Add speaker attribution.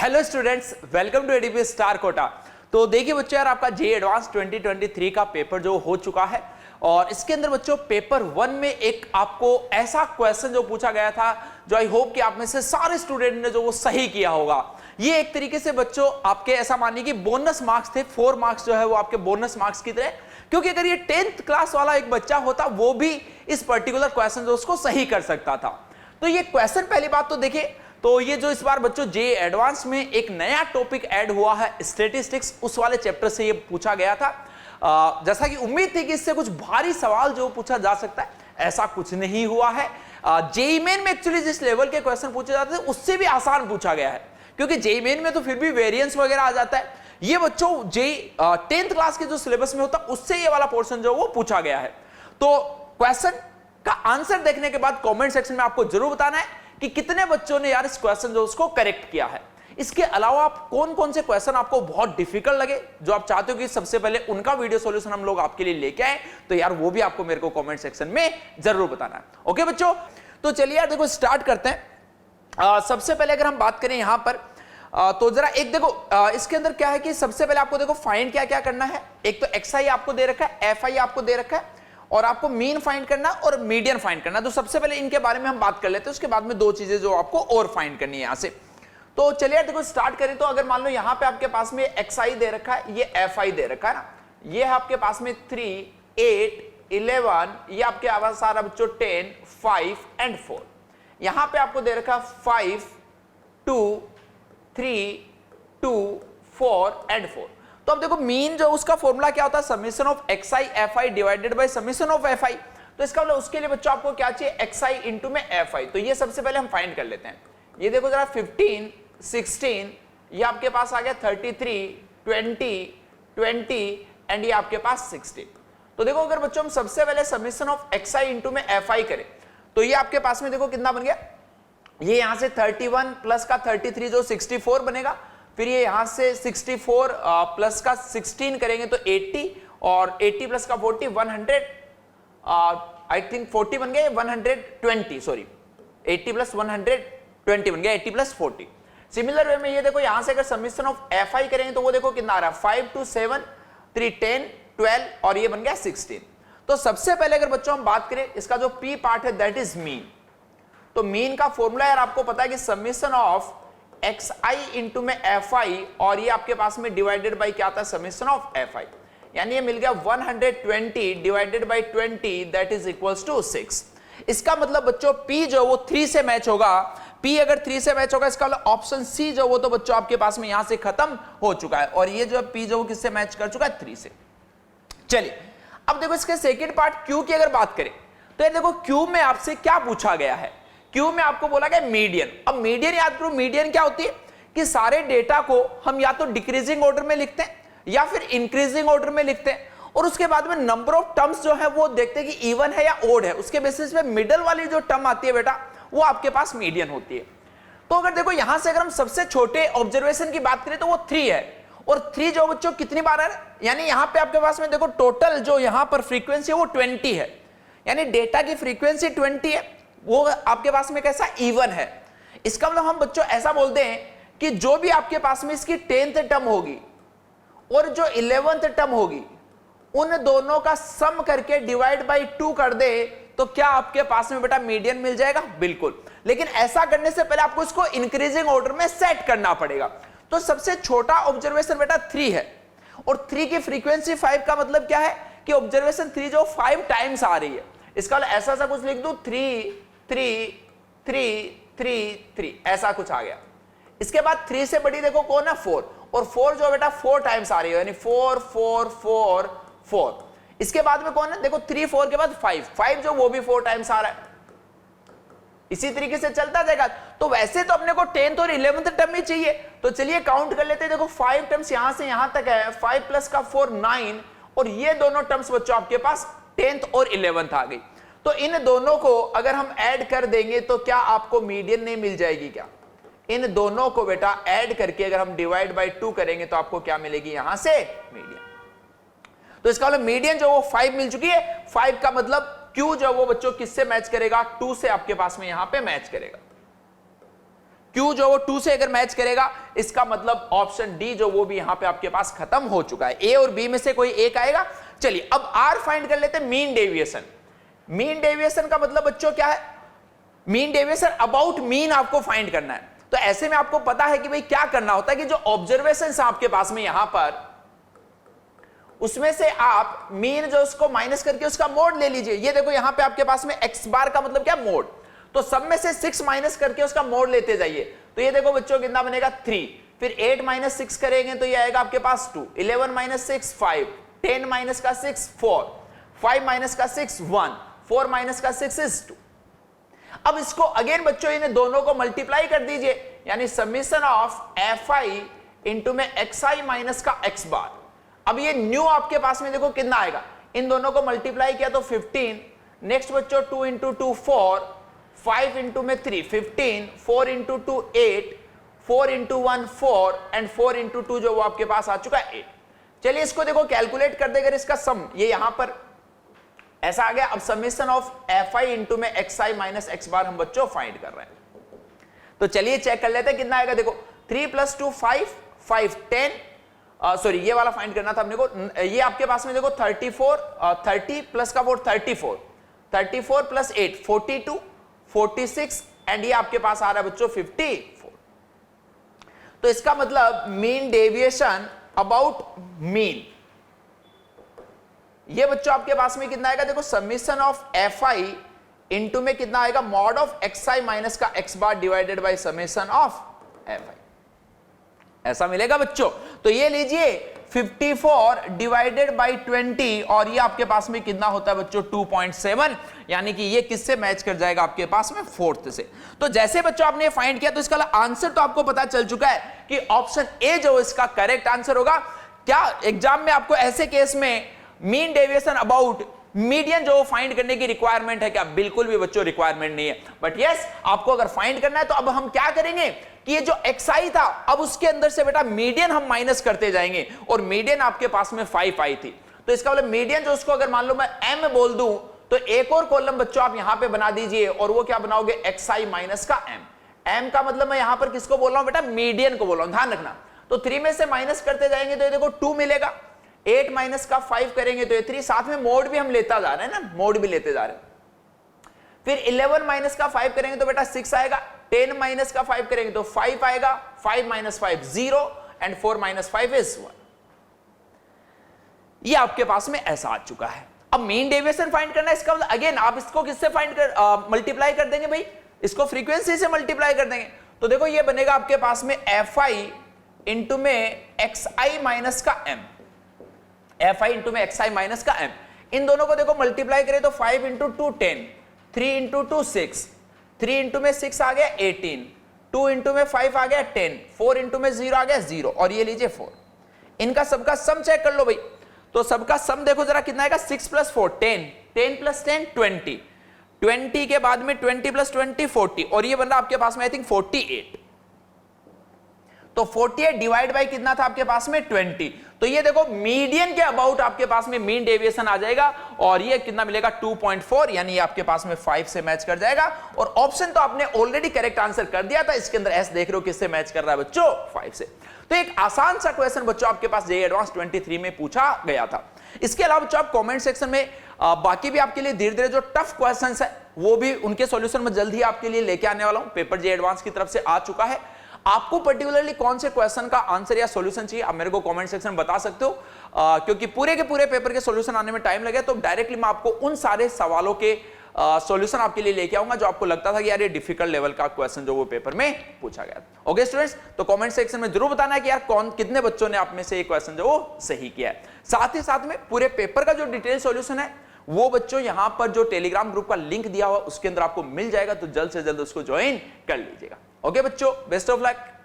Speaker 1: Hello students, welcome to ADP star Kota. तो देखिए बच्चों, यार आपका जे एडवांस 2023 का पेपर जो हो चुका है और इसके अंदर बच्चों पेपर 1 में एक आपको ऐसा क्वेश्चन जो पूछा गया था जो आई होप कि आप में से सारे स्टूडेंट ने जो वो सही किया होगा। ये एक तरीके से बच्चों आपके ऐसा मानिए कि बोनस मार्क्स थे, 4 मार्क्स जो है वो आपके बोनस मार्क्स की तरह, क्योंकि अगर ये 10th क्लास वाला एक बच्चा होता वो भी इस पर्टिकुलर क्वेश्चन जो उसको सही कर सकता था। तो ये क्वेश्चन पहली बात तो देखिए, तो ये जो इस बार बच्चों जे एडवांस में एक नया टॉपिक ऐड हुआ है स्टैटिस्टिक्स, उस वाले चैप्टर से ये पूछा गया था। जैसा कि उम्मीद थी कि इससे कुछ भारी सवाल जो पूछा जा सकता है, ऐसा कुछ नहीं हुआ है। जेईई मेन में एक्चुअली जिस लेवल के क्वेश्चन पूछे जाते थे उससे भी आसान पूछा गया है, क्योंकि जेईई मेन में तो फिर भी वेरिएंस वगैरह आ जाता है। ये बच्चों जेईई 10th क्लास के जो सिलेबस में होता उससे ये वाला पोर्शन जो वो पूछा गया है। तो क्वेश्चन का आंसर देखने के बाद कमेंट सेक्शन में आपको जरूर बताना है कि कितने बच्चों ने यार इस क्वेश्चन जो उसको करेक्ट किया है। इसके अलावा आप कौन कौन से क्वेश्चन आपको बहुत डिफिकल्ट लगे, जो आप चाहते हो कि सबसे पहले उनका वीडियो सॉल्यूशन हम लोग आपके लिए लेके आए, तो यार वो भी आपको मेरे को कमेंट सेक्शन में जरूर बताना है। ओके बच्चों, तो चलिए यार देखो स्टार्ट करते हैं। सबसे पहले अगर हम बात करें यहां पर तो जरा एक देखो, इसके अंदर क्या है कि सबसे पहले आपको देखो फाइंड क्या क्या करना है। एक तो एक्सआई आपको दे रखा है, एफआई आपको दे रखा है और आपको मीन फाइंड करना और मीडियन फाइंड करना। तो सबसे पहले इनके बारे में हम बात कर लेते हैं, उसके बाद में दो चीजें जो आपको और फाइंड करनी है यहां से। तो चलिए देखो स्टार्ट करें। तो अगर मान लो यहां पे आपके पास में एक्सआई दे रखा है, ये एफआई दे रखा है ना, ये है आपके पास में 3, 8, 11, ये आपके आवाज सारा बच्चों 10, 5 एंड 4। यहां पे आपको दे रखा 5, 2, 3, 2, 4 एंड 4। तो अब देखो मीन जो उसका फॉर्मूला क्या होता है, summation of XI FI divided by summation of FI. तो इसका मतलब उसके लिए बच्चों आपको क्या चाहिए, एक्सआई इंटू में एफआई। तो ये सबसे पहले हम फाइंड कर लेते हैं। ये देखो जरा 15, 16, ये आपके पास आ गया 33, 20, 20 एंड ये आपके पास 16। तो देखो अगर बच्चों हम सबसे पहले समेशन ऑफ एक्सआई इंटू में एफआई करें तो ये आपके पास में देखो कितना बन गया, ये यहां से 31 प्लस का 33 जो 64 बनेगा, फिर ये यहां से 64 प्लस का 16 करेंगे तो 80 और 80 प्लस का 40 100, आई थिंक 40 बन गया, 120, सॉरी 80 प्लस 120 बन गया, 80 प्लस 40। सिमिलर वे में ये देखो यहां से अगर समेशन ऑफ एफआई करेंगे तो वो देखो कितना आ रहा है, 5 2 7 3 10 12 और ये बन गया 16। तो सबसे पहले अगर बच्चों हम बात करें इसका जो पी पार्ट है दैट इज मीन। तो मीन का फॉर्मूला यार आपको पता है कि समेशन ऑफ xi इंटू में fi और ये आपके पास में डिवाइडेड बाई क्या था, समेशन ऑफ fi, यानी ये मिल गया 120 divided by 20 that is equals to 6। इसका मतलब बच्चों p जो वो 3 से मैच होगा। p अगर 3 से मैच होगा इसका मतलब ऑप्शन c जो वो तो बच्चों आपके पास में यहां से खत्म हो चुका है और ये जो p जो वो किससे मैच कर चुका है, 3 से। चलिए अब देखो इसके सेकेंड पार्ट q की अगर बात करें तो ये देखो q में आपसे क्या पूछा गया है, क्यू में आपको बोला गया मीडियन। अब मीडियन याद करो, मीडियन क्या होती है कि सारे डेटा को हम या तो डिक्रीजिंग ऑर्डर में लिखते हैं या फिर इंक्रीजिंग ऑर्डर में लिखते हैं और उसके बाद में नंबर ऑफ टर्म्स जो है वो देखते हैं कि इवन है या ओड है, उसके बेसिस पे मिडल वाली जो टर्म आती है बेटा वो आपके पास मीडियन होती है। तो अगर देखो यहां से अगर हम सबसे छोटे ऑब्जर्वेशन की बात करें तो वो 3 है और 3 जो बच्चों कितनी बार है, यानी यहां पे आपके पास में देखो टोटल जो यहां पर फ्रीक्वेंसी है वो 20 है, यानी डेटा की फ्रीक्वेंसी 20 है, वो आपके पास में कैसा इवन है। इसका मतलब हम बच्चों ऐसा बोलते हैं कि जो भी आपके पास में इसकी 10th टर्म होगी और जो 11th टर्म होगी उन दोनों का सम करके डिवाइड बाय 2 कर दे तो क्या आपके पास में बेटा मीडियन मिल जाएगा, बिल्कुल। लेकिन ऐसा करने से पहले आपको इसको इंक्रीजिंग ऑर्डर में सेट करना पड़ेगा। तो सबसे छोटा ऑब्जर्वेशन बेटा 3 है और 3 की फ्रीक्वेंसी 5 का मतलब क्या है कि ऑब्जर्वेशन 3 जो 5 टाइम्स आ रही है, इसका मतलब ऐसा सा कुछ लिख दूं 3 3 3 3 3 ऐसा कुछ आ गया। इसके बाद 3 से बड़ी देखो कौन है, 4, और 4 जो बेटा 4 टाइम्स आ रही है, यानी 4 4 4 4। इसके बाद में कौन है, देखो 3 4 के बाद 5 जो वो भी 4 टाइम्स आ रहा है। इसी तरीके से चलता जाएगा। तो वैसे तो अपने को 10th और 11th टर्म ही चाहिए, तो चलिए काउंट कर लेते हैं। देखो 5 टर्म्स यहां से यहां तक है, 5 प्लस का 4 9 और ये दोनों टर्म्स बच्चों आपके पास 10th और 11th आ गई। तो इन दोनों को अगर हम ऐड कर देंगे तो क्या आपको मीडियन नहीं मिल जाएगी क्या, इन दोनों को बेटा ऐड करके अगर हम डिवाइड बाय 2 करेंगे तो आपको क्या मिलेगी, यहां से मीडियन। तो इसका मतलब मीडियन जो वो 5 मिल चुकी है। 5 का मतलब क्यू जो वो बच्चों किससे मैच करेगा, 2 से आपके पास में यहां पे मैच करेगा। Q Q जो वो 2 से अगर मैच करेगा, इसका मतलब ऑप्शन डी जो वो भी यहां पे आपके पास खत्म हो चुका है। ए और बी में से कोई एक आएगा। चलिए अब आर फाइंड कर लेते हैं, मीन डेविएशन। मीन डेविएशन का मतलब बच्चों क्या है? मीन डेविएशन अबाउट मीन आपको फाइंड करना है। तो ऐसे में आपको पता है कि भाई क्या करना होता है कि जो ऑब्जर्वेशंस आपके पास में यहां पर, उसमें से आप मीन जो उसको माइनस करके उसका मोड ले लीजिए। ये देखो यहां पे आपके पास में x बार का मतलब क्या? मोड। तो सब में से 6 माइनस करके उसका मोड लेते जाइए। तो ये देखो बच्चों कितना बनेगा? 3। फिर 8 माइनस 6 करेंगे तो ये आएगा आपके पास 2। 11 माइनस 6 5। 10 माइनस का 6 4। 5 माइनस का 6 1। 4 माइनस का 6 इज 2। अब इसको अगेन बच्चों इन्हें दोनों को मल्टीप्लाई कर दीजिए, यानी समीशन ऑफ fi इंटू में xi माइनस का x बार। अब ये न्यू आपके पास में देखो कितना आएगा, इन दोनों को मल्टीप्लाई किया तो 15। नेक्स्ट बच्चों 2 इंटू 2 4, 5 इंटू में 3 15, 4 इंटू 2 8, 4 इंटू 1 4 एंड 4 इंटू 2 जो वो आपके पास आ चुका है 8। चलिए इसको देखो कैलकुलेट कर देगा, इसका सम ये यहां पर ऐसा आ गया। अब समेशन ऑफ fi इंटू में xi माइनस x बार हम बच्चों फाइंड कर रहे हैं। तो चलिए चेक कर लेते हैं कितना आएगा। देखो 3 प्लस 2 5, 5 10, सॉरी ये वाला फाइंड करना था अपने को। ये आपके पास में देखो 34, 30 प्लस का 4 34, 34 प्लस 8 42, 46 एंड ये आपके पास आ रहा है बच्चों 54। तो इसका मतलब मीन डेविएशन अबाउट मीन, ये बच्चों आपके पास में कितना आएगा? देखो समीशन ऑफ fi इंटू में कितना आएगा? मॉड ऑफ xi माइनस का x bar divided by summation of fi, ऐसा मिलेगा बच्चों। तो ये लीजिए 54 डिवाइडेड बाय 20 और ये आपके पास में कितना होता है बच्चों? 2.7, यानी कि ये किससे मैच कर जाएगा आपके पास में? 4th से। तो जैसे बच्चों आपने फाइंड किया तो इसका आंसर तो आपको पता चल चुका है कि ऑप्शन ए जो इसका करेक्ट आंसर होगा। क्या एग्जाम में आपको ऐसे केस में मीन डेविएशन अबाउट मीडियन जो फाइंड करने की रिक्वायरमेंट है क्या? बिल्कुल भी बच्चों रिक्वायरमेंट नहीं है। बट यस आपको अगर फाइंड करना है तो अब हम क्या करेंगे कि ये जो xi था अब उसके अंदर से बेटा मीडियन हम माइनस करते जाएंगे, और मीडियन आपके पास में 5 आई थी। तो इसका मतलब मीडियन जो उसको अगर मान लो मैं m बोल दूं तो एक और कॉलम बच्चों आप यहां पे बना दीजिए, और वो क्या बनाओगे? xi माइनस का m का मतलब मैं यहां पर किसको बोल रहा हूं बेटा? मीडियन को बोल रहा हूं, ध्यान रखना। तो 3 में से माइनस करते जाएंगे तो ये देखो 2 मिलेगा। 8 माइनस का 5 करेंगे तो ये 3, साथ में मोड भी हम लेता जा रहे हैं ना, मोड भी लेते जा रहे हैं। फिर 11 माइनस का 5 करेंगे तो बेटा 6 आएगा। 10 माइनस का 5 करेंगे तो 5 आएगा। 5 माइनस 5 0 एंड 4 माइनस 5 इज 1। ये आपके पास में ऐसा आ चुका है। अब मीन डेविएशन फाइंड करना है, इसका मतलब अगेन आप इसको किससे फाइंड कर मल्टीप्लाई कर देंगे भाई? इसको फ्रीक्वेंसी से मल्टीप्लाई कर देंगे। तो देखो ये बनेगा आपके पास में fi इंटू में xi माइनस का m, fi इंटू में xi माइनस का m। इन दोनों को देखो मल्टीप्लाई करें तो 5 इंटू 2 10, 3 इंटू 2 6, 3 इंटू में 6 आ गया 18, 2 इंटू में 5 आ गया 10, 4 इंटू में 0 आ गया 0, और ये लीजिए 4। इनका सबका सम चेक कर लो भाई। तो सबका सम देखो जरा कितना आएगा? 6 प्लस 4 10, 10 प्लस 10 20, 20 के बाद में 20 प्लस 20 40, और ये बन रहा आपके पास में आई थिंक 48। तो 48 डिवाइड बाय कितना था आपके पास में? 20। तो ये देखो मीडियन के अबाउट आपके पास में मीन डेविएशन आ जाएगा, और ये कितना मिलेगा? 2.4, यानी ये आपके पास में 5 से मैच कर जाएगा। और ऑप्शन तो आपने ऑलरेडी करेक्ट आंसर कर दिया था, इसके अंदर एस देख रहे हो किससे मैच कर रहा है बच्चों? 5 से। तो एक आसान सा क्वेश्चन बच्चों आपके पास जेईई एडवांस 23 में पूछा गया था। इसके अलावा बच्चों आप कमेंट सेक्शन में बाकी भी आपके लिए धीरे धीरे जो टफ क्वेश्चंस है वो भी, उनके सॉल्यूशन में जल्द ही आपके लिए लेके आने वाला हूं। पेपर जेईई एडवांस की तरफ से आ चुका है। आपको पर्टिकुलरली कौन से क्वेश्चन का आंसर या सॉल्यूशन चाहिए आप मेरे को कमेंट सेक्शन में बता सकते हो, क्योंकि पूरे के पूरे पेपर के सॉल्यूशन आने में टाइम लगे तो डायरेक्टली मैं आपको उन सारे सवालों के सॉल्यूशन आपके लिए लेके आऊंगा जो आपको लगता था कि यार ये डिफिकल्ट लेवल का क्वेश्चन जो वो पेपर में पूछा गया। ओके स्टूडेंट्स, तो कमेंट सेक्शन में जरूर बताना है कि यार कितने बच्चों ने आप में से ये क्वेश्चन जो वो सही किया है। साथ ही साथ में पूरे पेपर का जो डिटेल सॉल्यूशन है वो बच्चों यहां पर जो टेलीग्राम ग्रुप का लिंक दिया हुआ उसके अंदर आपको मिल जाएगा, तो जल्द से जल्द उसको ज्वाइन कर लीजिएगा। ओके बच्चों, बेस्ट ऑफ लक।